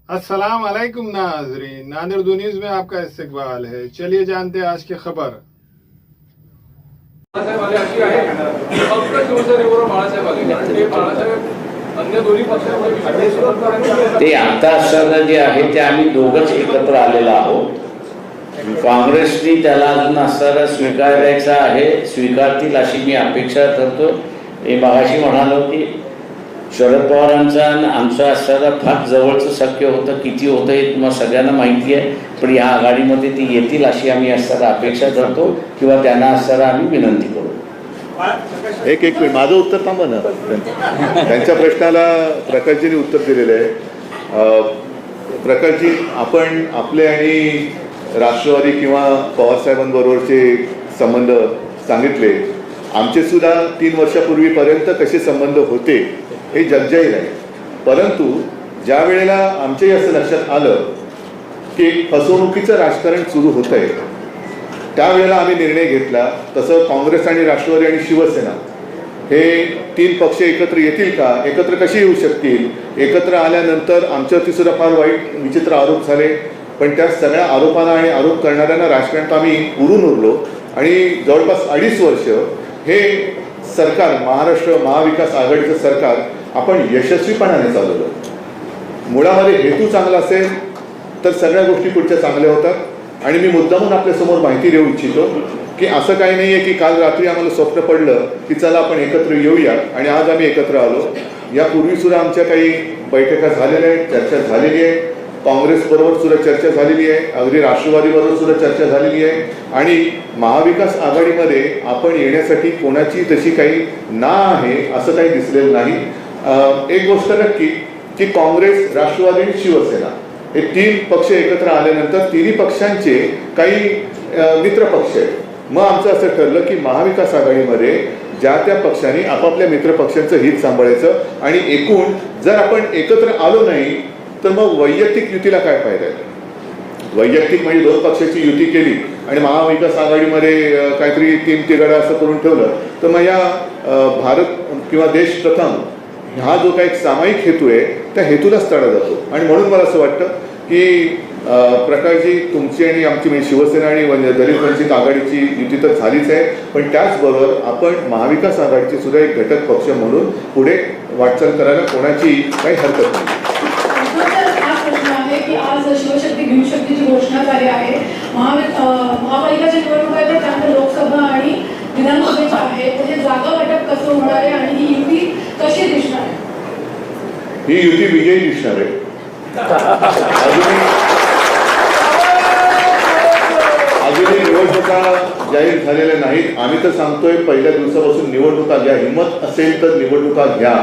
अस्सलाम वालेकुम नाजरीन, नादिर न्यूज़ में आपका इस्तकबाल है। चलिए जानते हैं आज की खबर। बाळासाहेब आले अशी आहे फक्त शिवसेनेबरोबर बाळासाहेब आले कारण ते बाळासाहेब अन्य दोन्ही पक्षांमध्ये ते आता असताना जे आहे ते आम्ही दोघंच एकत्र आलेलो आहोत. काँग्रेसनी त्याला अजून असताना स्वीकारायचा आहे, स्वीकारतील अशी मी अपेक्षा करतो. मी मगाशी म्हणालो की शरद पवारांचा आणि आमचा असताना फार जवळचं शक्य होतं. किती होतं हे तुम्हाला सगळ्यांना माहिती आहे, पण या आघाडीमध्ये ती येतील अशी आम्ही असताना अपेक्षा करतो किंवा त्यांना असताना आम्ही विनंती करू. एक मिनिट माझं उत्तर थांबा ना. त्यांच्या प्रश्नाला प्रकाशजींनी उत्तर दिलेलं आहे. प्रकाशजी, आपण आपले आणि राष्ट्रवादी किंवा पवारसाहेबांबरोबरचे संबंध सांगितले. आमचे सुद्धा 3 वर्षापूर्वीपर्यंत कसे संबंध होते हे जगजाहीर आहे. परंतु ज्या वेळेला आमच्याही असं लक्षात आलं की फसवणुकीचं राजकारण सुरू होत आहे, त्यावेळेला आम्ही निर्णय घेतला. तसं काँग्रेस आणि राष्ट्रवादी आणि शिवसेना हे 3 पक्ष एकत्र येतील का, एकत्र कसे येऊ शकतील, एकत्र आल्यानंतर आमच्यावरती सुद्धा फार वाईट विचित्र आरोप झाले. पण त्या सगळ्या आरोपांना आणि आरोप करणाऱ्यांना राजकारणात आम्ही उरून उरलो आणि जवळपास 2.5 वर्ष हे सरकार, महाराष्ट्र महाविकास आघाडीचं सरकार आपण यशस्वीपणाने चालवलं. मुळामध्ये हेतू चांगला असेल तर सगळ्या गोष्टी पुढच्या चांगल्या होतात. आणि मी मुद्दामून आपल्यासमोर माहिती देऊ इच्छितो की असं काही नाही आहे की काल रात्री आम्हाला स्वप्न पडलं की चला आपण एकत्र येऊया आणि आज आम्ही एकत्र आलो. यापूर्वीसुद्धा आमच्या काही बैठका झालेल्या आहेत, चर्चा झालेली आहे. काँग्रेसबरोबर सुद्धा चर्चा झालेली आहे, अगदी राष्ट्रवादीबरोबर सुद्धा चर्चा झालेली आहे. आणि महाविकास आघाडीमध्ये आपण येण्यासाठी कोणाची तशी काही ना आहे असं काही दिसलेलं नाही. एक गोष्ट नक्की की काँग्रेस, राष्ट्रवादी आणि शिवसेना हे 3 पक्ष एकत्र आल्यानंतर तिन्ही पक्षांचे काही मित्र पक्ष आहेत. मग आमचं असं ठरलं की महाविकास आघाडीमध्ये ज्या त्या पक्षांनी आपापल्या मित्रपक्षांचं हित सांभाळायचं आणि एकूण जर आपण एकत्र आलो नाही तर मग वैयक्तिक युतीला काय फायदा आहे. वैयक्तिक म्हणजे 2 पक्षाची युती केली आणि महाविकास आघाडीमध्ये काहीतरी 3 तिघडा असं करून ठेवलं तर मग या भारत किंवा देश प्रथम हा जो काही सामायिक हेतू आहे त्या हेतूलाच तडा जातो. आणि म्हणून मला असं वाटतं की प्रकाशजी, तुमची आणि आमची म्हणजे शिवसेना आणि दलित वंचित आघाडीची युती तर झालीच आहे, पण त्याचबरोबर आपण महाविकास आघाडीचे सुद्धा एक घटक पक्ष म्हणून पुढे वाटचाल करायला कोणाची काही हरकत नाही. आज शिवशक्ती भीमशक्तीची घोषणा झाली आहे. महापालिकाच्या निवडणूक आहे, त्यानंतर लोकसभा आणि विधानसभेच्या आहे. हे जागा वाटप कसं होणार आहे आणि ही युती कशी दिसणार आहे? ही युती विजयी दिसणार आहे. अजूनही निवडणुका जाहीर झालेल्या नाहीत. आम्ही तर सांगतोय पहिल्या दिवसापासून निवडणुका घ्या, हिंमत असेल तर निवडणुका घ्या.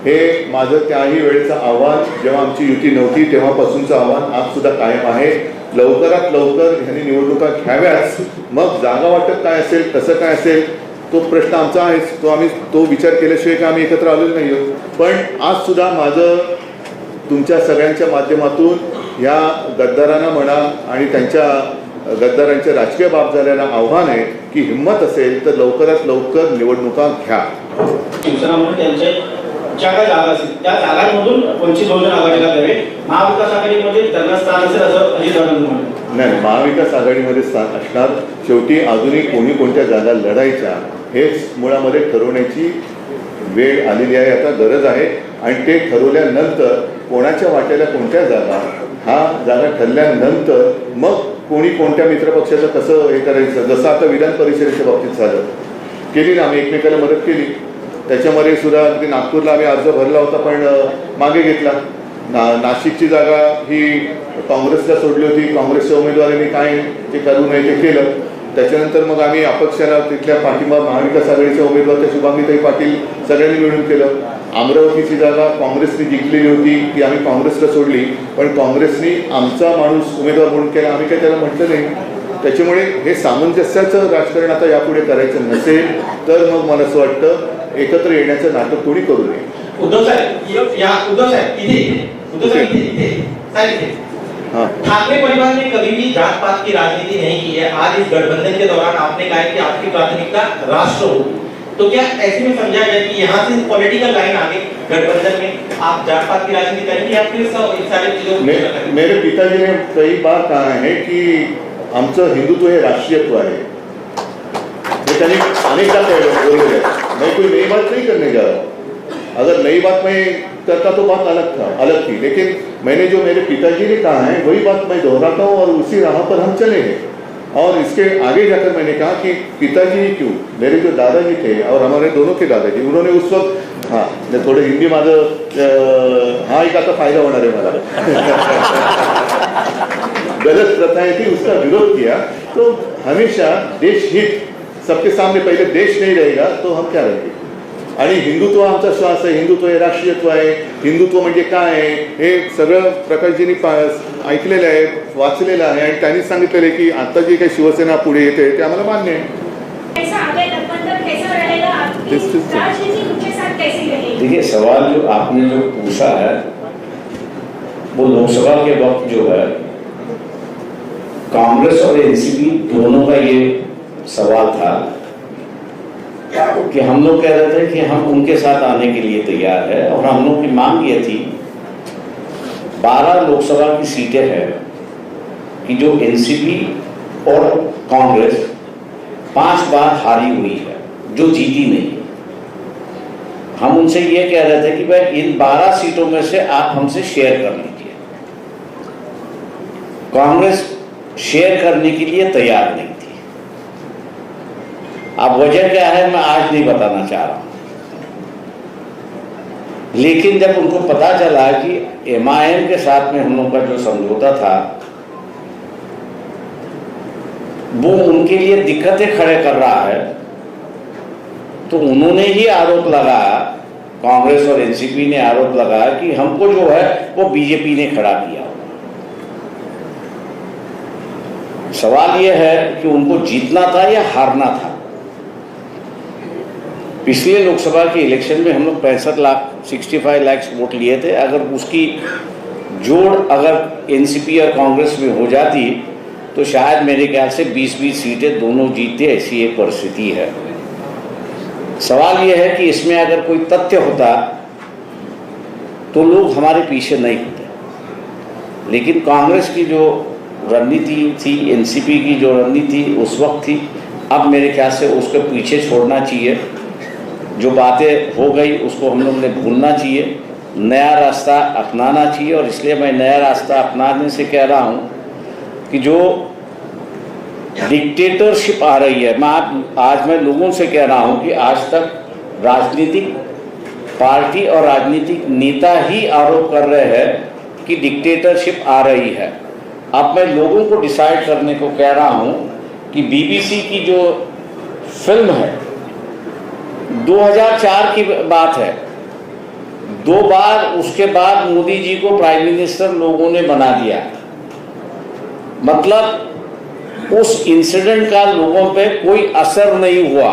हे माझं त्याही वेळेचं आव्हान, जेव्हा आमची युती नव्हती तेव्हापासूनचं आव्हान आज सुद्धा कायम आहे. लवकरात लवकर ह्यांनी निवडणुका घ्याव्याच. मग जागा वाटप काय असेल, कसं काय असेल, तो प्रश्न आमचा आहेच. तो विचार केल्याशिवाय का आम्ही एकत्र आलेलो नाही आहोत. पण आज सुद्धा माझं तुमच्या सगळ्यांच्या माध्यमातून या गद्दारांना म्हणा आणि त्यांच्या गद्दारांच्या राजकीय बाब झालेला आव्हान आहे की हिंमत असेल तर लवकरात लवकर निवडणुका घ्या. शिवसेना म्हणून त्यांचे ज्या काही जागा असतील त्या जागांमधून वंचित बहुजन आघाडीला द्यावे. महाविकास आघाडीमध्ये त्यांना स्थान असेल असं अजितदादांनी म्हटलं. नाही, महाविकास आघाडीमध्ये स्थान असणार. शेवटी अजूनही कोणत्या जागा लढायच्या हेच मुळामध्ये ठरवण्याची वेळ आलेली आहे, आता गरज आहे. आणि ते ठरवल्यानंतर कोणाच्या वाट्याला कोणत्या जागा, हा जागा ठरल्यानंतर मग कोणी कोणत्या मित्रपक्षाचं कसं हे करायचं. जसं आता विधान परिषदेच्या बाबतीत झालं, केली ना आम्ही, एकमेकाला मदत केली. त्याच्यामध्ये सुद्धा अगदी नागपूरला आम्ही अर्ज भरला होता पण मागे घेतला. नाशिकची जागा ही काँग्रेसला सोडली होती. काँग्रेसच्या उमेदवारांनी काय ते करू नये ते केलं. त्याच्यानंतर मग आम्ही अपक्षाला तिथल्या पाठिंबा महाविकास आघाडीच्या उमेदवार त्या शुभांगीताई पाटील सगळ्यांनी मिळून केलं. अमरावतीची जागा काँग्रेसने जिंकलेली होती, ती आम्ही काँग्रेसला सोडली. पण काँग्रेसने आमचा माणूस उमेदवार म्हणून केला, आम्ही काही त्याला म्हटलं नाही. त्याच्यामुळे हे सामंजस्याचं राजकारण आता यापुढे करायचं नसेल तर मग मला असं वाटतं एकत्र येण्याचं नाटक कोणी करू नये. उद्धव साहेब ठाकरे परिवार ने कभी भी जात पात की राजनीति नहीं की है. आज इस गठबंधन के दौरान आपने कहा कि आपकी प्राथमिकता राष्ट्र होगी, तो क्या ऐसे में समझा जाए कि यहाँ से पॉलिटिकल लाइन आगे गठबंधन में आप जाट पात की राजनीति करेंगे या फिर इन सारी चीजों को मेरे पिताजी ने कई बार कहा है की आमचं हिंदुत्व हे राष्ट्रीयत्व आहे. हे त्यांनी अनेकदा बोललेलं आहे. मैं कोई नई बात नहीं करने जा रहा हूँ. अगर नई बात मैं करता तो बात अलग थी, लेकिन मैंने जो मेरे पिताजी ने कहा है वही बात मैं दोहराता हूँ और उसी राह पर हम चले हैं. और इसके आगे जाकर मैंने कहा कि पिताजी ही क्यों, मेरे जो दादाजी थे और हमारे दोनों के दादाजी, उन्होंने उस वक्त, हाँ थोडं हिंदी माझं हा एक आता फायदा होणार आहे मला, गलत प्रथाएं थी उसका विरोध किया. तो हमेशा देश हित, सबके सामने पहिले देश नहीं रहेगा तो हम क्या रहेंगे. आणि हिंदुत्व आमचा श्वास आहे, हिंदुत्व हे राष्ट्रीयत्व आहे. हिंदुत्व म्हणजे काय आहे हे सगळं प्रकाशजींनी ऐकलेलं आहे, वाचलेलं आहे आणि त्यांनी सांगितलेलं आहे की आता जी काही शिवसेना पुढे येते ते आम्हाला मान्य आहे. देखिए, सवाल जो आपने जो पूछा है वो लोकसभा के वक्त जो है कांग्रेस और एनसीपी दोनों का ये सवाल था कि हम लोग कह रहे थे कि हम उनके साथ आने के लिए तैयार है और हम लोग की मांग ये थी 12 लोकसभा की सीटें हैं कि जो एनसीपी और कांग्रेस 5 बार हारी हुई है, जो जीती नहीं. हम उनसे ये कह रहे थे कि भाई इन 12 सीटों में से आप हमसे शेयर कर लीजिए. कांग्रेस शेयर करने के लिए तैयार नहीं थी. अब वजह क्या है मैं आज नहीं बताना चाह रहा हूं, लेकिन जब उनको पता चला कि एमआईएम के साथ में हम लोग का जो समझौता था वो उनके लिए दिक्कतें खड़े कर रहा है, तो उन्होंने ही आरोप लगाया, कांग्रेस और एनसीपी ने आरोप लगाया कि हमको जो है वो बीजेपी ने खड़ा किया. सवाल यह है कि उनको जीतना था या हारना था. पिछले लोकसभा के इलेक्शन में हम लोग 65 लाख वोट लिए थे. अगर उसकी जोड़ अगर एनसीपी और कांग्रेस में हो जाती तो शायद मेरे ख्याल से 20-20 सीटें दोनों जीतते, ऐसी एक परिस्थिति है. सवाल यह है कि इसमें अगर कोई तथ्य होता तो लोग हमारे पीछे नहीं होते, लेकिन कांग्रेस की जो रणनीति थी, एनसीपी की जो रणनीति उस वक्त थी, अब मेरे ख्याल से उसको पीछे छोड़ना चाहिए. जो बातें हो गई उसको हम लोग ने भूलना चाहिए, नया रास्ता अपनाना चाहिए. और इसलिए मैं नया रास्ता अपनाने से कह रहा हूँ कि जो डिक्टेटरशिप आ रही है, आज मैं लोगों से कह रहा हूँ कि आज तक राजनीतिक पार्टी और राजनीतिक नेता ही आरोप कर रहे हैं कि डिक्टेटरशिप आ रही है. अब मैं लोगों को डिसाइड करने को कह रहा हूँ कि बीबीसी की जो फिल्म है 2004 की बात है, 2 बार उसके बाद मोदी जी को प्राइम मिनिस्टर लोगों ने बना दिया. मतलब उस इंसिडेंट का लोगों पे कोई असर नहीं हुआ.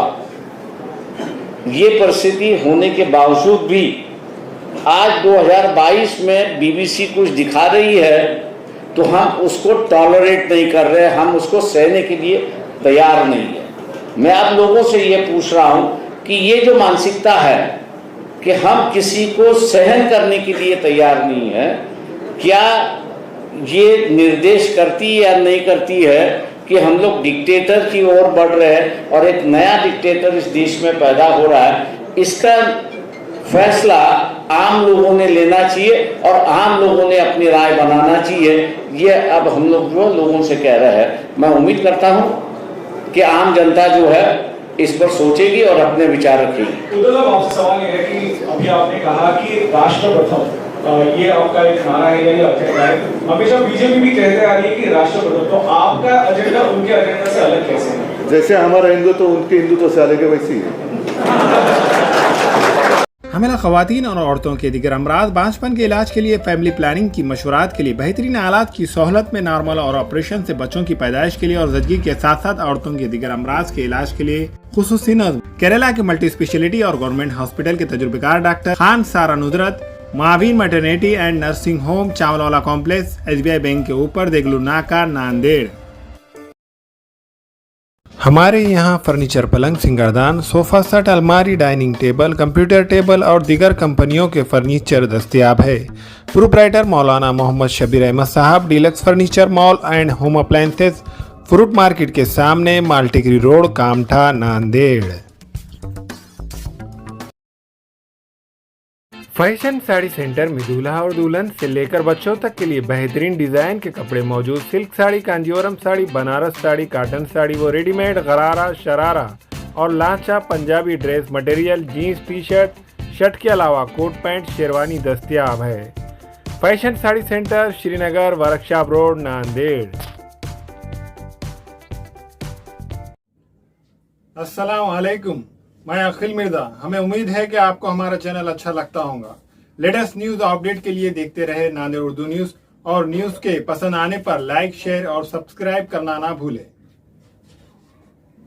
ये परिस्थिति होने के बावजूद भी आज 2022 में बीबीसी कुछ दिखा रही है तो हम उसको टॉलरेट नहीं कर रहे, हम उसको सहने के लिए तैयार नहीं है. मैं आप लोगों से ये पूछ रहा हूँ कि ये जो मानसिकता है कि हम किसी को सहन करने के लिए तैयार नहीं है, क्या ये निर्देश करती या नहीं करती है कि हम लोग डिक्टेटर की ओर बढ़ रहे हैं और एक नया डिक्टेटर इस देश में पैदा हो रहा है. इसका फैसला आम लोगों ने लेना चाहिए और आम लोगों ने अपनी राय बनाना चाहिए. ये अब हम लोग जो लोगों से कह रहे हैं, मैं उम्मीद करता हूं कि आम जनता जो है इस पर सोचेगी और अपने विचार रखेगी. उद्धव साहब, आपसे सवाल ये है कि अभी आपने कहा कि राष्ट्र प्रथम, ये आपका एक नारा है या एजेंडा है. हमेशा बीजेपी भी कहते आ रही है कि राष्ट्र प्रथम, तो आपका एजेंडा उनके एजेंडा से अलग कैसे है? जैसे हमारा हिंदुत्व उनके हिंदुत्व से अलग है वैसी है. हमें खवातीन और औरतों के दिगर अमराज बांझपन के इलाज के लिए फैमिली प्लानिंग की मशवरात के लिए बेहतरीन आलात की सहूलत में नॉर्मल और ऑपरेशन से बच्चों की पैदाइश के लिए और जदगी के साथ साथ औरतों के दिगर अमराज के इलाज के लिए खुसूसी नज़्म केरला के मल्टी स्पेशलिटी और गवर्नमेंट हॉस्पिटल के तजुर्बेकार डॉक्टर खान सारा नुदरत, मावीन maternity and nursing home, Chawalwala complex, SBI bank के ऊपर, देगलू नाका, नांदेड़. हमारे यहाँ फर्नीचर, पलंग, सिंगारदान, सोफा सेट, अलमारी, डाइनिंग टेबल, कंप्यूटर टेबल और दीगर कंपनियों के फर्नीचर दस्तयाब है। प्रोप्राइटर मौलाना मोहम्मद शबीर अहमद साहब, deluxe furniture mall and home appliances, fruit market के सामने, Maltekdi road, Kamtha, Nanded. Fashion sari centre में दूल्हा और दुल्हन से लेकर बच्चों तक के लिए बेहतरीन डिजाइन के कपड़े मौजूद। सिल्क साड़ी, कांजीवरम साड़ी, बनारस साड़ी, कॉटन साड़ी व रेडीमेड गरारा, शरारा और लांचा Punjabi dress material, jeans, T shirt, shirt के अलावा कोट पैंट, शेरवानी दस्तयाब है। Fashion sari centre, Srinagar, workshop road, Nanded. अस्सलाम वालेकुम, मैं अखिल मिर्जा। हमें उम्मीद है कि आपको हमारा चैनल अच्छा लगता होगा। लेटेस्ट न्यूज अपडेट के लिए देखते रहे नांदेड़ उर्दू न्यूज, और न्यूज के पसंद आने पर लाइक, शेयर और सब्सक्राइब करना ना भूलें।